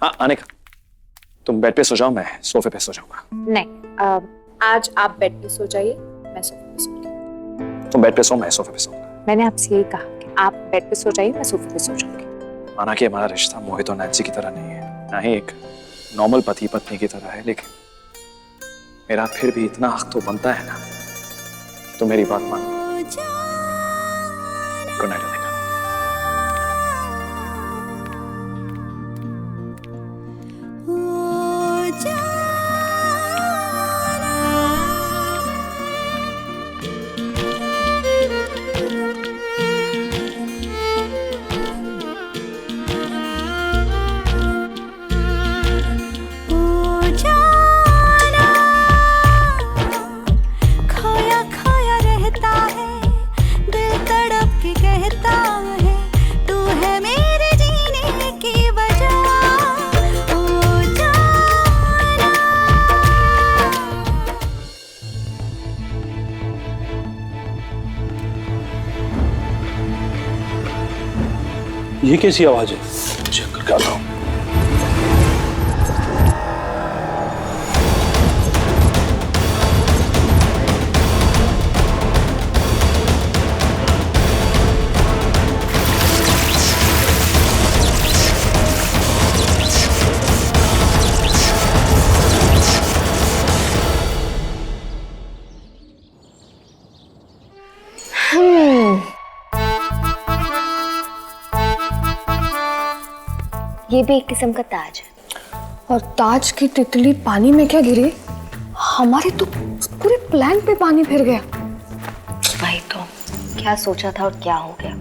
हाँ अनिका, तुम बेड पे सो जाओ, मैं सोफे पे सो जाऊंगा। नहीं, आज आप बेड पे सो जाइए, मैं सोफे पे सोऊंगी। तुम बेड पे सो, मैं सोफे पे सोऊंगा। मैंने आपसे यही कहा कि आप बेड पे सो जाइए, मैं सोफे पे सो जाऊंगी। माना कि हमारा रिश्ता मोहित और नैन्सी की तरह नहीं है, ना ही एक नॉर्मल पति पत्नी की तरह है, लेकिन मेरा फिर भी इतना हक तो बनता है ना, तो मेरी बात मानो। Good night Anika. ये कैसी आवाज है? चेक करके आता हूँ। ये भी एक किस्म का ताज है। और ताज की तितली पानी में क्या गिरी? हमारे तो पूरे प्लान पे पानी फिर गया। भाई तो क्या सोचा था और क्या हो गया।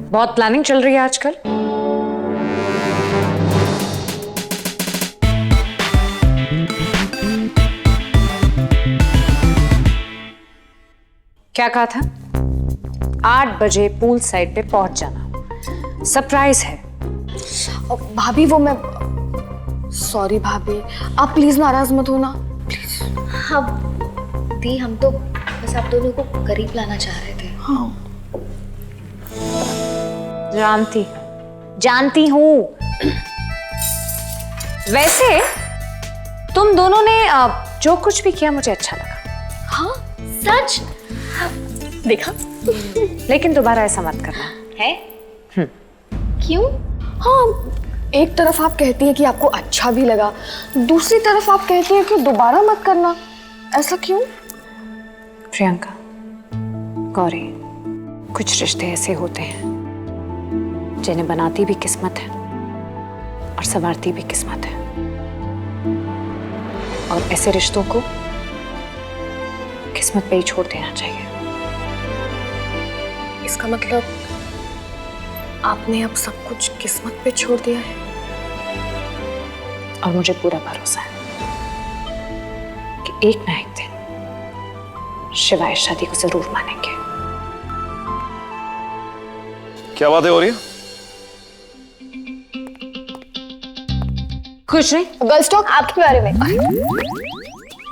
बहुत प्लानिंग चल रही है आजकल। क्या कहा था? 8 बजे पूल साइड पे पहुंच जाना, सरप्राइज है। भाभी वो मैं सॉरी भाभी, आप प्लीज नाराज मत होना प्लीज। हाँ दी, हम तो बस आप दोनों को करीब लाना चाह रहे थे। हाँ जानती हूँ। वैसे तुम दोनों ने जो कुछ भी किया मुझे अच्छा लगा। हाँ सच? देखा? लेकिन दोबारा ऐसा मत करना है? क्यों? हाँ, एक तरफ आप कहती हैं कि आपको अच्छा भी लगा, दूसरी तरफ आप कहती हैं कि दोबारा मत करना। ऐसा क्यों? प्रियंका, गौरी, कुछ रिश्ते ऐसे होते हैं जिन्हें बनाती भी किस्मत है और संवारती भी किस्मत है, और ऐसे रिश्तों को किस्मत पे ही छोड़ देना चाहिए। इसका मतलब आपने अब सब कुछ किस्मत पे छोड़ दिया है? और मुझे पूरा भरोसा है कि एक ना एक दिन शिवा इस शादी को जरूर मानेंगे। क्या बातें हो रही है? कुछ नहीं। गर्ल्स टॉक आपके बारे में।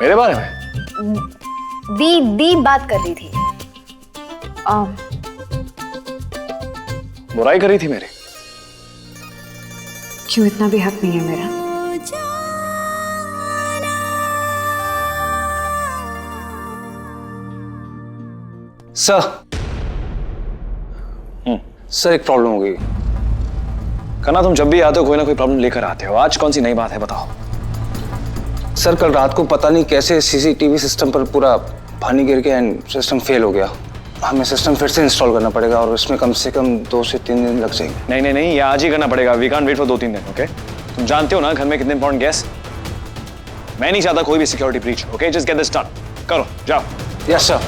मेरे बारे में? दी बात कर रही थी। बुराई करी थी मेरी? क्यों, इतना भी हक नहीं है मेरा? सर एक प्रॉब्लम हो गई। कना, तुम जब भी आते हो कोई ना कोई प्रॉब्लम लेकर आते हो। आज कौन सी नई बात है, बताओ। सर कल रात को पता नहीं कैसे सीसीटीवी सिस्टम पर पूरा पानी गिर गया एंड सिस्टम फेल हो गया। हमें सिस्टम फिर से इंस्टॉल करना पड़ेगा और इसमें कम से कम 2 से 3 दिन लग जाएंगे। नहीं, ये आज ही करना पड़ेगा। वी कांट वेट फॉर 2-3 दिन। ओके, तुम जानते हो ना घर में कितने इंपॉर्टेंट गेस्ट। मैं नहीं चाहता कोई भी security breach. Okay, just get this done. करो, जाओ। Yes sir.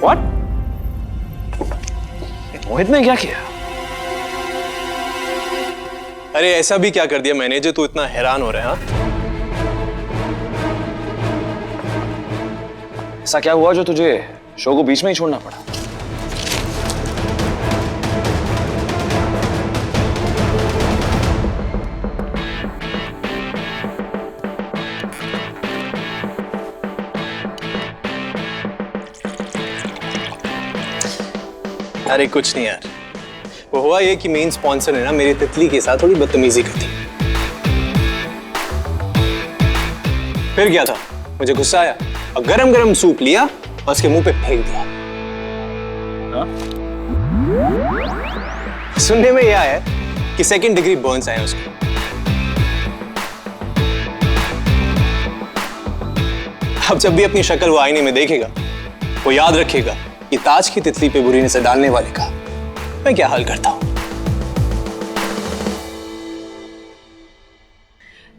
व्हाट? मोहित ने क्या किया? अरे ऐसा भी क्या कर दिया मैंने जो तू इतना हैरान हो रहा है? हाँ, ऐसा क्या हुआ जो तुझे शो को बीच में ही छोड़ना पड़ा? अरे कुछ नहीं यार, वो हुआ ये कि मेन स्पॉन्सर ने ना मेरी तितली के साथ थोड़ी बदतमीजी कर दी। फिर क्या था, मुझे गुस्सा आया और गरम गरम सूप लिया और उसके मुंह पे फेंक दिया। सुनने में यह आया कि 2nd डिग्री बर्न्स आए उसको। अब जब भी अपनी शक्ल वो आईने में देखेगा, वो याद रखेगा कि ताज की तितली पे बुरी नजर डालने वाले का मैं क्या हाल करता हूं।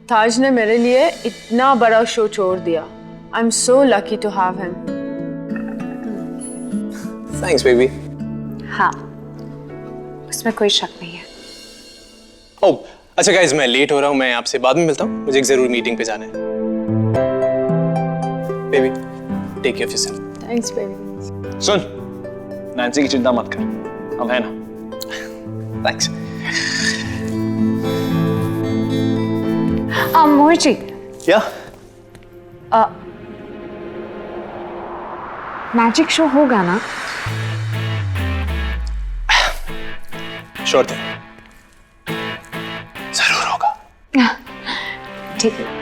ताज ने मेरे लिए इतना बड़ा शो छोड़ दिया। I am so lucky to have him. Thanks baby. हाँ, उसमें कोई शक नहीं है। ओह अच्छा गाइस, मैं लेट हो रहा हूं, मैं आपसे बाद में मिलता हूं, मुझे एक जरूरी मीटिंग पे जाना है। Baby take care of yourself. Thanks baby. सुन, नैन्सी की चिंता मत कर, हम हैं ना। थैंक्स। मोहित जी, क्या? मैजिक शो होगा ना? श्योर थिंग, जरूर होगा। ठीक है।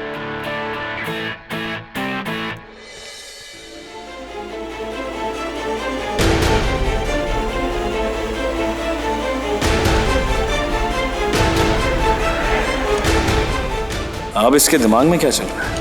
अब इसके दिमाग में क्या चल रहा है?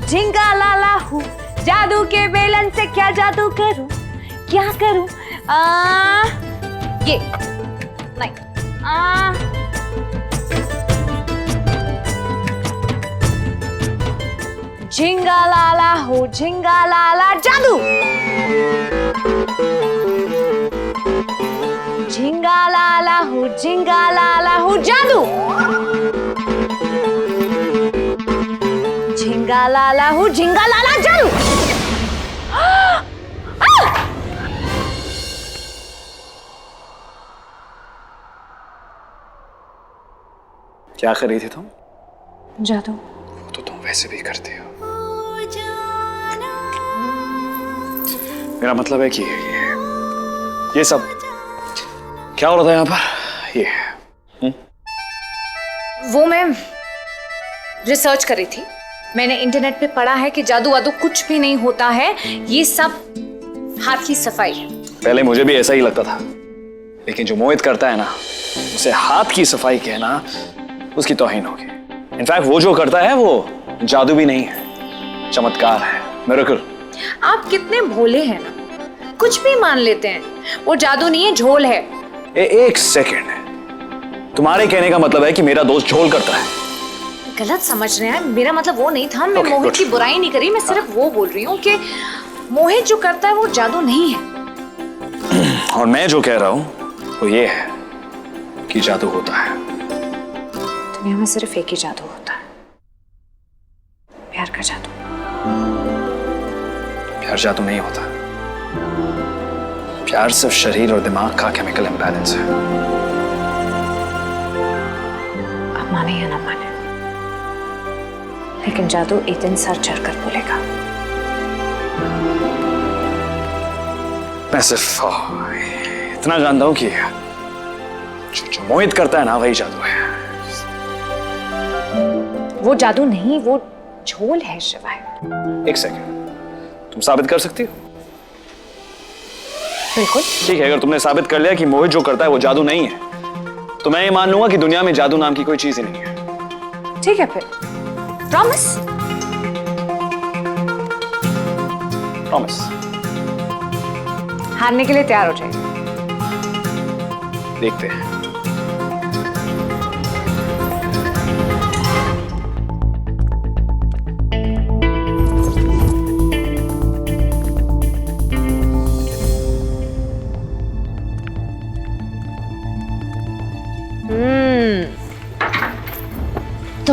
झिंगा लाला हूँ, जादू के बेलन से क्या जादू करूं, क्या करूं? ये नहीं, झिंगा लाला हूँ, झिंगा लाला जादू। झिंगा लाला हूँ, झिंगा लाला हूँ जादू। झिंगा लाला हूँ, झिंगा लाला जादू। क्या कर रही थी तुम? जादू। वो तो तुम वैसे भी करते हो। मेरा मतलब है कि ये सब क्या हो रहा था यहाँ पर? ये वो मैं रिसर्च कर रही थी। मैंने इंटरनेट पे पढ़ा है कि जादू वादू कुछ भी नहीं होता है, ये सब हाथ की सफाई है। पहले मुझे भी ऐसा ही लगता था, लेकिन जो मोहित करता है ना, उसे हाथ की सफाई कहना उसकी तौहीन होगी। इनफैक्ट वो जो करता है वो जादू भी नहीं है, चमत्कार है, मिरेकल। आप कितने भोले हैं ना, कुछ भी मान लेते हैं। वो जादू नहीं है, झोल है। एक सेकेंड, तुम्हारे कहने का मतलब है कि मेरा दोस्त झोल करता है? गलत समझ रहे हैं, मेरा मतलब वो नहीं था। मैं Okay, मोहित good. की बुराई नहीं करी, मैं सिर्फ वो बोल रही हूँ कि मोहित जो करता है वो जादू नहीं है। और मैं जो कह रहा हूँ वो ये है कि जादू होता है। दुनिया में सिर्फ एक ही जादू होता है, प्यार का जादू। प्यार जादू नहीं होता। प्यार सिर्फ शरीर और दिमाग का केमिकल इम्बैलेंस है। आप माने या ना माने, लेकिन जादू एक दिन सर चढ़कर बोलेगा। मैं सिर्फ इतना जानता हूं कि जो मोहित करता है ना, वही जादू है। वो जादू नहीं, वो झोल है शिवाय। एक सेकंड, तुम साबित कर सकती हो? बिल्कुल। ठीक है, अगर तुमने साबित कर लिया कि मोहित जो करता है वो जादू नहीं है, तो मैं ये मान लूंगा कि दुनिया में जादू नाम की कोई चीज ही नहीं है। ठीक है फिर, प्रॉमिस? प्रॉमिस। हारने के लिए तैयार हो जाइए। देखते हैं।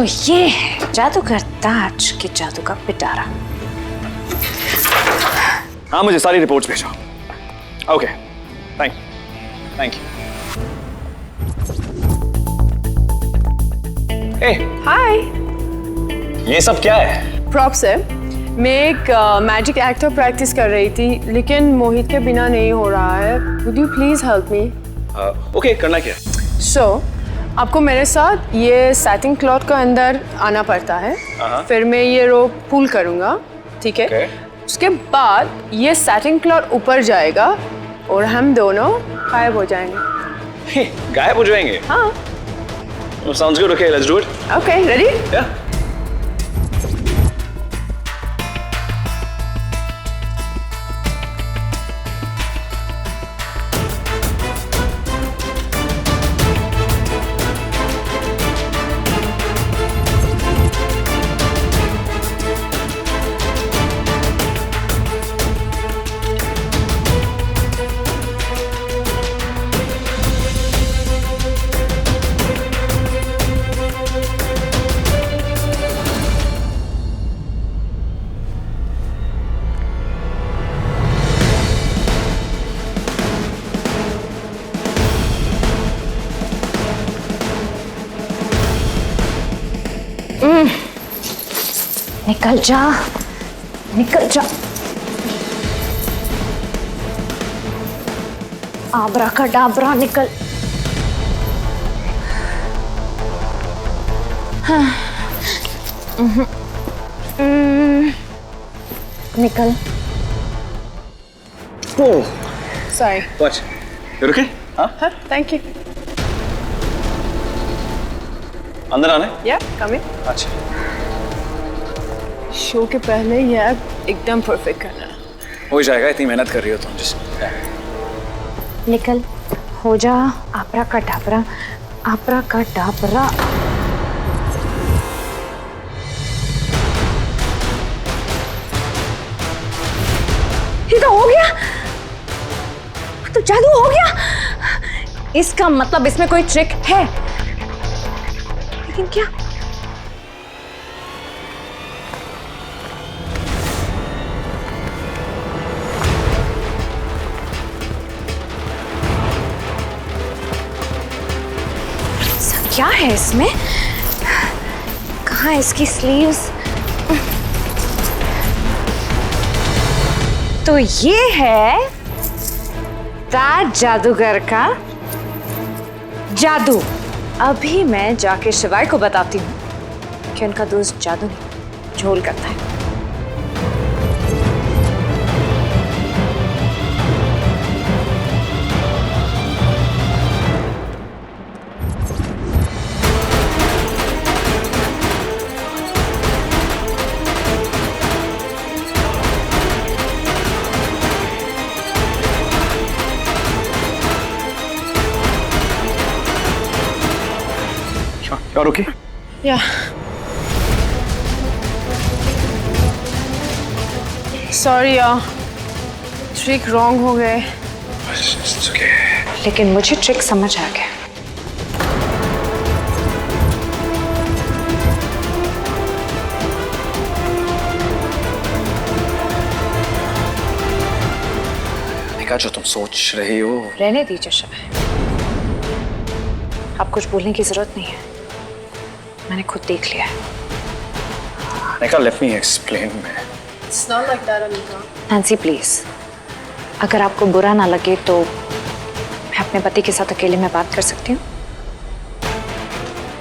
ये है जादूगर ताज के जादू का पिटारा। हाँ, मुझे सारी रिपोर्ट्स भेजो। Okay, thank you. हाय। ये सब क्या है? प्रॉप्स है। मैं एक मैजिक एक्टर प्रैक्टिस कर रही थी, लेकिन मोहित के बिना नहीं हो रहा है। Would you please help me? Okay, करना क्या? सो आपको मेरे साथ ये सैटिन क्लॉथ का अंदर आना पड़ता है। फिर मैं ये रोप पुल करूँगा, ठीक है? उसके बाद ये सैटिन क्लॉथ ऊपर जाएगा और हम दोनों गायब हो जाएंगे। गायब हो जाएंगे? हाँ। Sounds good. Okay, let's do it. Okay, ready? Yeah. निकल जा, निकल जा। आबरा का डाबरा निकल। निकल। Sorry. What? You okay? हाँ? हाँ, thank you. अंदर आना है? Yeah, come in. अच्छा। शो के पहले ये ऐप एकदम परफेक्ट करना। हो जाएगा, इतनी मेहनत कर रही हो तुम। जिस निकल, हो जा। आपरा का डाबरा, आपरा का डाबरा। ये तो हो गया, तो जादू हो गया। इसका मतलब इसमें कोई ट्रिक है, लेकिन क्या? क्या है इसमें? कहाँ है इसकी स्लीव्स? तो ये है ताज जादूगर का जादू। अभी मैं जाके शिवाय को बताती हूँ कि उनका दोस्त जादू नहीं, झोल करता है। You're okay? Yeah. Sorry यार, ट्रिक रॉन्ग हो गए। It's okay. लेकिन मुझे ट्रिक समझ आ गया। निका, जो तुम सोच रही हो। रहने दीजिए शिवाय, अब कुछ बोलने की जरूरत नहीं है, मैंने खुद देख लिया है। निका, let me explain मैं। It's not like that, Anika. Nancy please, अगर आपको बुरा ना लगे तो मैं अपने पति के साथ अकेले में बात कर सकती हूँ,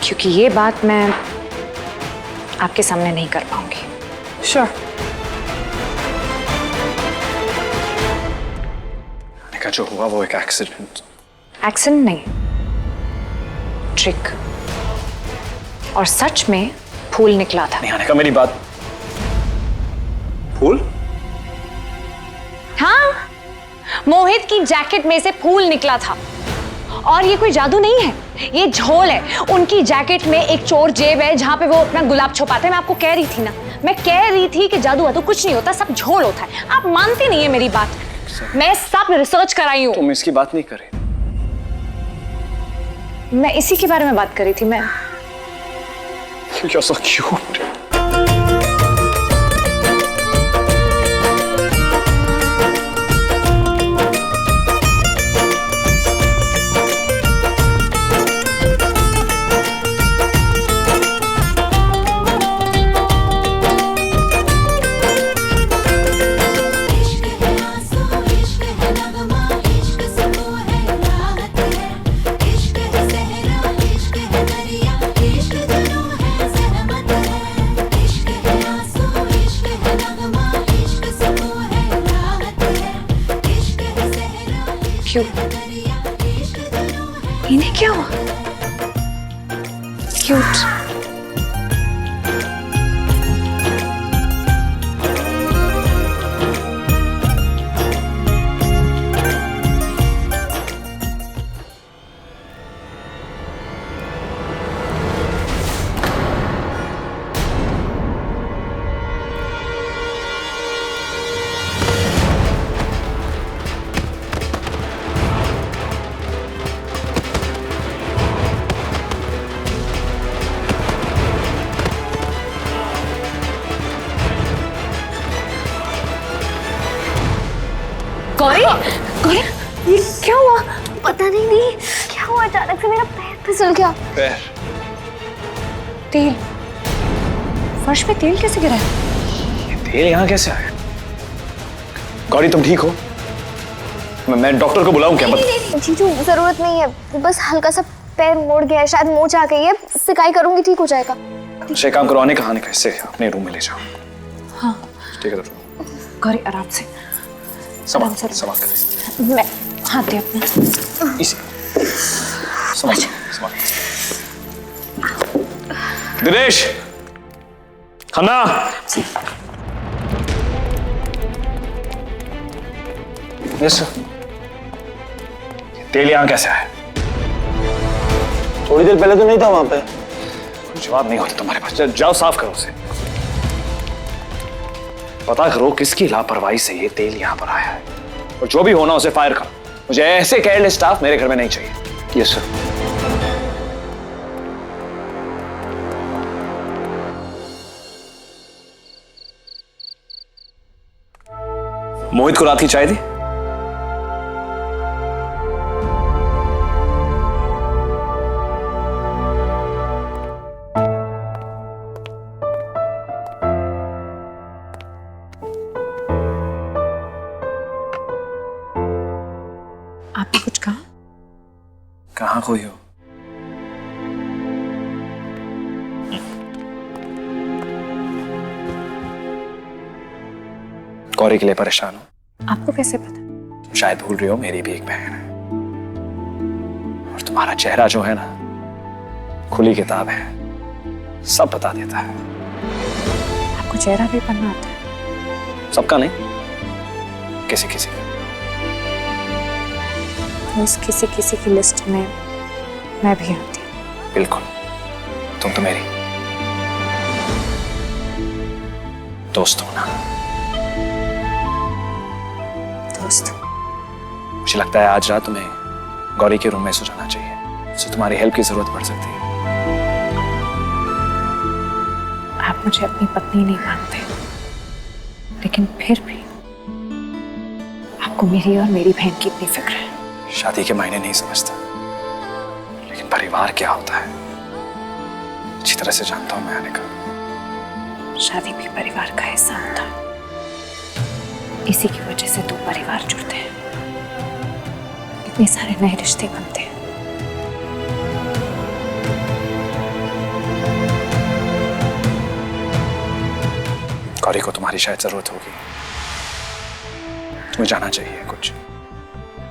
क्योंकि ये बात मैं आपके सामने नहीं कर पाऊंगी। Sure. निका, जो हुआ वो एक एक्सीडेंट। एक्सीडेंट नहीं, ट्रिक। और सच में फूल निकला था। नहीं आने का, मेरी बात। फूल? हाँ, मोहित की जैकेट में से फूल निकला था। और ये कोई जादू नहीं है, ये झोल है। उनकी जैकेट में एक चोर जेब है जहां पे वो अपना गुलाब छुपाते हैं। मैं आपको कह रही थी ना, मैं कह रही थी कि जादू वादू कुछ नहीं होता, सब झोल होता है। आप मानते नहीं है मेरी बात। मैं सब रिसर्च कराई हूँ। तुम इसकी बात नहीं कर रही। मैं इसी के बारे में बात कर रही थी। मैं You're so cute. क्यों? इन्हें क्या हुआ? क्यूट। गौरी, गौरी, ये क्या हुआ? पता नहीं दी क्या हुआ, अचानक से मेरा पैर फिसल गया। पैर? तेल? फर्श पे तेल कैसे गिरा है? ये तेल यहाँ कैसे आया? गौरी तुम ठीक हो? मैं डॉक्टर को बुलाऊं क्या? जीजू जरूरत नहीं है, बस हल्का सा पैर मोड़ गया है, शायद मोच आ गई है, सिकाई करूंगी ठीक हो जाएगा। अच्छा काम करो, आने कहां से अपने रूम में ले जाओ। हाँ ठीक है गौरी आराम से। संभाल कर। मैं हाथ दे अपना। इसी संभाल संभाल। Dinesh, Khanna, yes sir. तेल यहाँ कैसे आया? थोड़ी देर पहले तो नहीं था वहां पे। जवाब नहीं होता तुम्हारे पास। जाओ साफ करो उसे। पता करो किसकी लापरवाही से ये तेल यहाँ पर आया है, और जो भी होना उसे फायर करो। मुझे ऐसे केयरलेस स्टाफ मेरे घर में नहीं चाहिए। Yes sir. मोहित को रात की चाय दी? आपने कुछ कहा? कहाँ खोई हो? गौरी के लिए परेशान हो? आपको कैसे पता? शायद भूल रही हो, मेरी भी एक बहन है, और तुम्हारा चेहरा जो है ना, खुली किताब है, सब बता देता है। आपको चेहरा भी पढ़ना आता है? सबका नहीं, किसी किसी का। तो इस किसी किसी की लिस्ट में मैं भी आती हूँ। बिल्कुल, तुम तो मेरी दोस्त हो ना। दोस्त? मुझे लगता है आज रात तुम्हें गौरी के रूम में सो जाना चाहिए, उससे तुम्हारी हेल्प की जरूरत पड़ सकती है। आप मुझे अपनी पत्नी नहीं मानते, लेकिन फिर भी आपको मेरी और मेरी बहन की इतनी फिक्र है। शादी के मायने नहीं समझता, लेकिन परिवार क्या होता है अच्छी तरह से जानता हूं मैं। आने का शादी भी परिवार का हिस्सा होता है, इसी की वजह से दो परिवार जुड़ते हैं, इतने सारे नए रिश्ते बनते हैं। गौरी को तुम्हारी शायद जरूरत होगी, तुम्हें जाना चाहिए। कुछ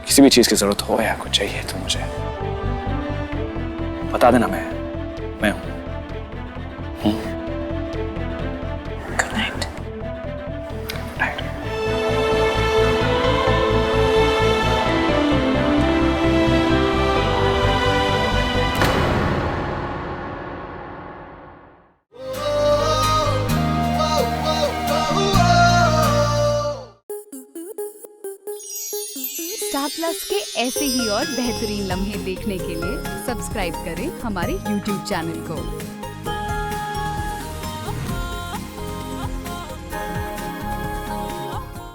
किसी भी चीज की जरूरत हो या कुछ चाहिए तो मुझे बता देना, मैं हूं। Good night. Good night. Star plus के ऐसे ही और बेहतरीन लम्हे देखने के लिए सब्सक्राइब करें हमारे YouTube चैनल को।